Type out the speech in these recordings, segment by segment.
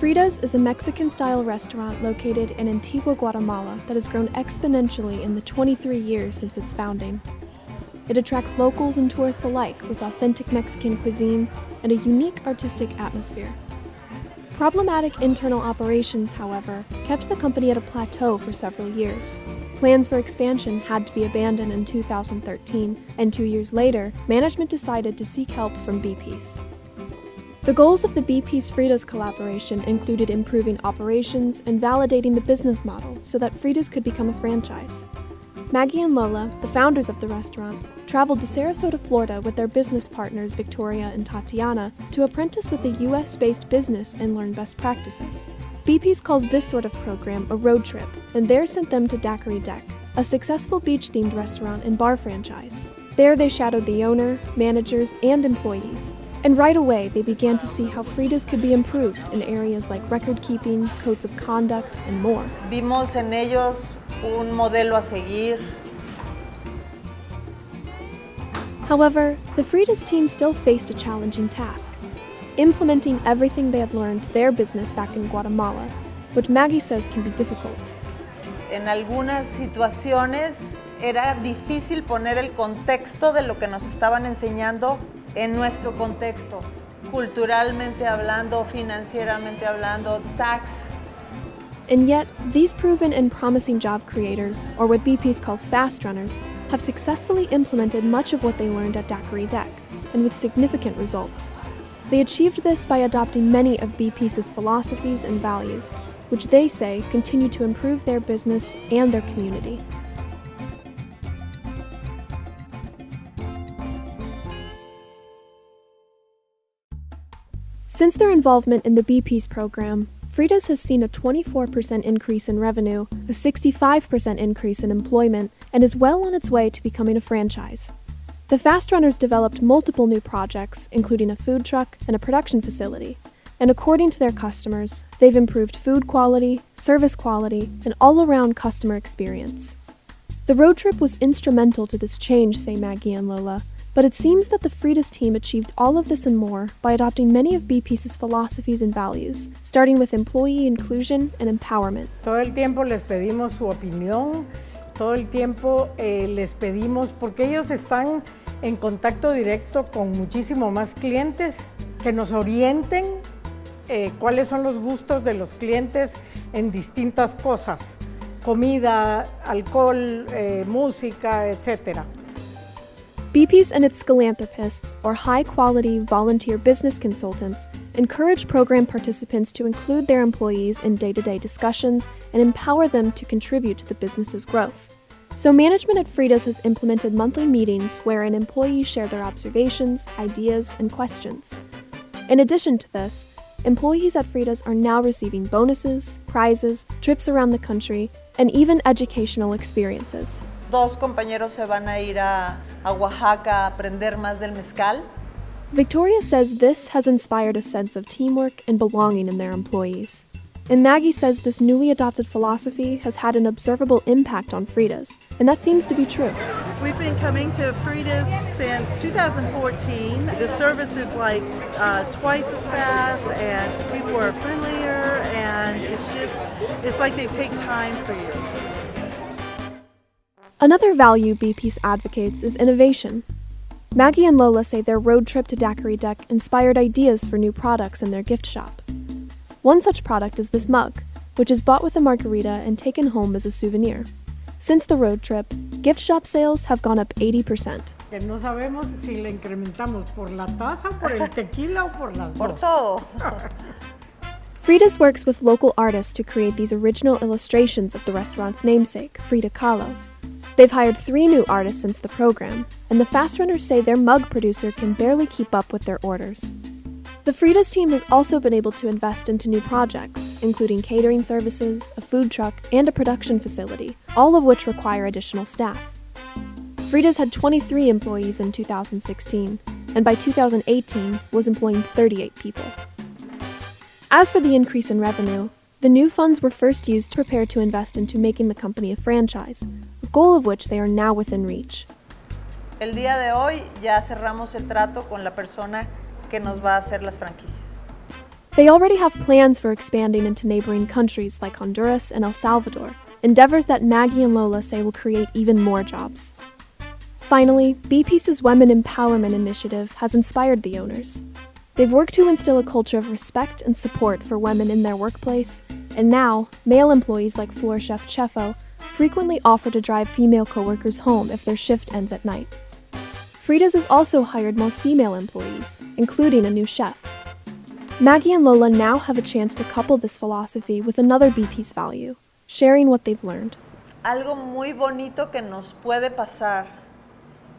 Fridas is a Mexican-style restaurant located in Antigua, Guatemala that has grown exponentially in the 23 years since its founding. It attracts locals and tourists alike with authentic Mexican cuisine and a unique artistic atmosphere. Problematic internal operations, however, kept the company at a plateau for several years. Plans for expansion had to be abandoned in 2013, and 2 years later, management decided to seek help from Bpeace. The goals of the Bpeace Fridas collaboration included improving operations and validating the business model so that Fridas could become a franchise. Maggie and Lola, the founders of the restaurant, traveled to Sarasota, Florida with their business partners Victoria and Tatiana to apprentice with a US-based business and learn best practices. Bpeace calls this sort of program a road trip, and there sent them to Daiquiri Deck, a successful beach-themed restaurant and bar franchise. There they shadowed the owner, managers, and employees. And right away, they began to see how Fridas could be improved in areas like record-keeping, codes of conduct, and more. Vimos en ellos un modelo a seguir. However, the Fridas team still faced a challenging task, implementing everything they had learned to their business back in Guatemala, which Maggie says can be difficult. En algunas situaciones era difícil poner el contexto de lo que nos estaban enseñando en nuestro contexto, culturalmente hablando, financieramente hablando, tax. And yet, these proven and promising job creators, or what Bpeace calls fast runners, have successfully implemented much of what they learned at Daiquiri Deck, and with significant results. They achieved this by adopting many of Bpeace's philosophies and values, which they say continue to improve their business and their community. Since their involvement in the Bpeace program, Fridas has seen a 24% increase in revenue, a 65% increase in employment, and is well on its way to becoming a franchise. The Fast Runners developed multiple new projects, including a food truck and a production facility, and according to their customers, they've improved food quality, service quality, and all-around customer experience. The road trip was instrumental to this change, say Maggie and Lola, but it seems that the Fridas team achieved all of this and more by adopting many of Bpeace's philosophies and values, starting with employee inclusion and empowerment. Todo el tiempo les pedimos su opinión, todo el tiempo les pedimos, porque ellos están en contacto directo con muchísimo más clientes, que nos orienten cuáles son los gustos de los clientes en distintas cosas, comida, alcohol, música, etc. Bpeace and its philanthropists, or high-quality volunteer business consultants, encourage program participants to include their employees in day-to-day discussions and empower them to contribute to the business's growth. So management at Fridas has implemented monthly meetings wherein employees share their observations, ideas, and questions. In addition to this, employees at Fridas are now receiving bonuses, prizes, trips around the country, and even educational experiences. Dos compañeros se van a ir a Oaxaca a aprender más del mezcal. Victoria says this has inspired a sense of teamwork and belonging in their employees. And Maggie says this newly adopted philosophy has had an observable impact on Fridas, and that seems to be true. We've been coming to Fridas since 2014. The service is like twice as fast, and people are friendlier, and it's like they take time for you. Another value Bpeace advocates is innovation. Maggie and Lola say their road trip to Daiquiri Deck inspired ideas for new products in their gift shop. One such product is this mug, which is bought with a margarita and taken home as a souvenir. Since the road trip, gift shop sales have gone up 80%. Que no sabemos si le incrementamos por la taza, por el tequila o por las Por dos. todo. Fridas works with local artists to create these original illustrations of the restaurant's namesake, Frida Kahlo. They've hired 3 new artists since the program, and the Fast Runners say their mug producer can barely keep up with their orders. The Fridas team has also been able to invest into new projects, including catering services, a food truck, and a production facility, all of which require additional staff. Fridas had 23 employees in 2016, and by 2018 was employing 38 people. As for the increase in revenue, the new funds were first used to prepare to invest into making the company a franchise, a goal of which they are now within reach. El día de hoy ya cerramos el trato con la persona que nos va a hacer las franquicias. They already have plans for expanding into neighboring countries like Honduras and El Salvador, endeavors that Maggie and Lola say will create even more jobs. Finally, Bpeace's Women Empowerment Initiative has inspired the owners. They've worked to instill a culture of respect and support for women in their workplace, and now, male employees like floor chef Chefo frequently offer to drive female coworkers home if their shift ends at night. Fridas has also hired more female employees, including a new chef. Maggie and Lola now have a chance to couple this philosophy with another Bpeace value, sharing what they've learned. Algo muy bonito que nos puede pasar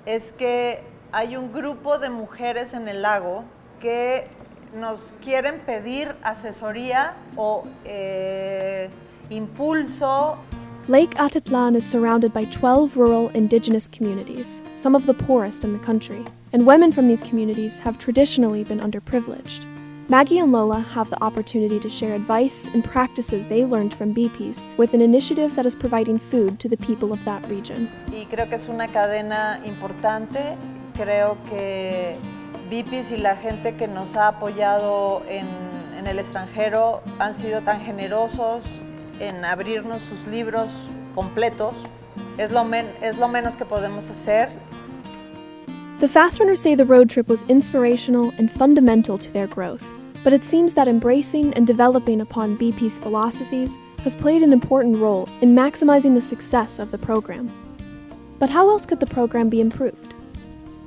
es que hay un grupo de mujeres en el lago que nos quieren pedir asesoría o impulso. Lake Atitlan is surrounded by 12 rural indigenous communities, some of the poorest in the country, and women from these communities have traditionally been underprivileged. Maggie and Lola have the opportunity to share advice and practices they learned from Bpeace with an initiative that is providing food to the people of that region. Y creo que es una cadena importante. Creo que Bpeace y la gente que nos ha apoyado en el extranjero han sido tan generosos en abrirnos sus libros completos. Es lo menos que podemos hacer. The Fast Runners say the road trip was inspirational and fundamental to their growth, but it seems that embracing and developing upon Bpeace philosophies has played an important role in maximizing the success of the program. But how else could the program be improved?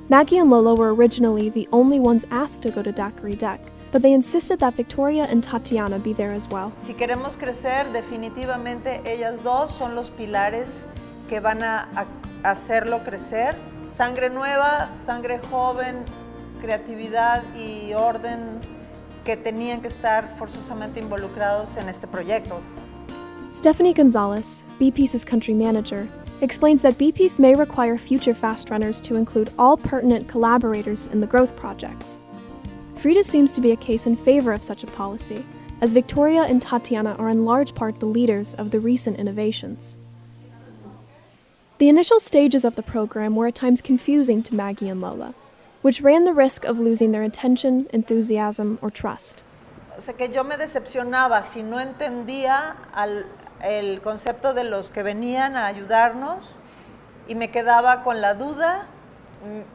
Maggie and Lola were originally the only ones asked to go to Daiquiri Deck, but they insisted that Victoria and Tatiana be there as well. Si queremos crecer, definitivamente ellas dos son los pilares que van a hacerlo crecer. Sangre nueva, sangre joven, creatividad y orden que tenían que estar forzosamente involucrados en este proyecto. Stephanie Gonzalez, Bpeace's country manager, explains that Bpeace may require future Fast Runners to include all pertinent collaborators in the growth projects. Fridas seems to be a case in favor of such a policy, as Victoria and Tatiana are in large part the leaders of the recent innovations. The initial stages of the program were at times confusing to Maggie and Lola, which ran the risk of losing their attention, enthusiasm, or trust. O sea que yo me decepcionaba si no entendía el concepto de los que venían a ayudarnos y me quedaba con la duda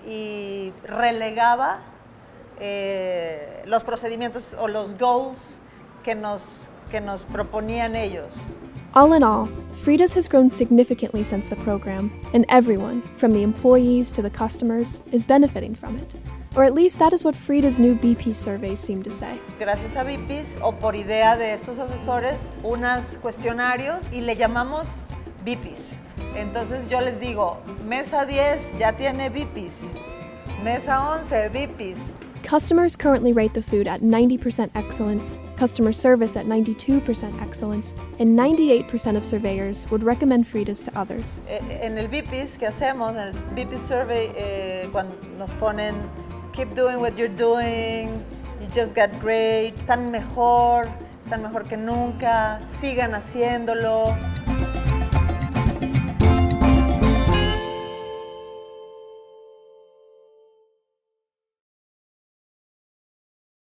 y relegaba los procedimientos o los goals que nos proponían ellos. All in all, Fridas has grown significantly since the program, and everyone, from the employees to the customers, is benefiting from it. Or at least that is what Fridas' new Bpeace surveys seem to say. Gracias a Bpeace, o por idea de estos asesores, unos cuestionarios y le llamamos Bpeace. Entonces yo les digo, mesa 10 ya tiene Bpeace, mesa 11 Bpeace. Customers currently rate the food at 90% excellence, customer service at 92% excellence, and 98% of surveyors would recommend Fridas to others. En el Bpeace que hacemos, en el Bpeace survey, cuando nos ponen keep doing what you're doing, you just got great, están mejor que nunca, sigan haciéndolo.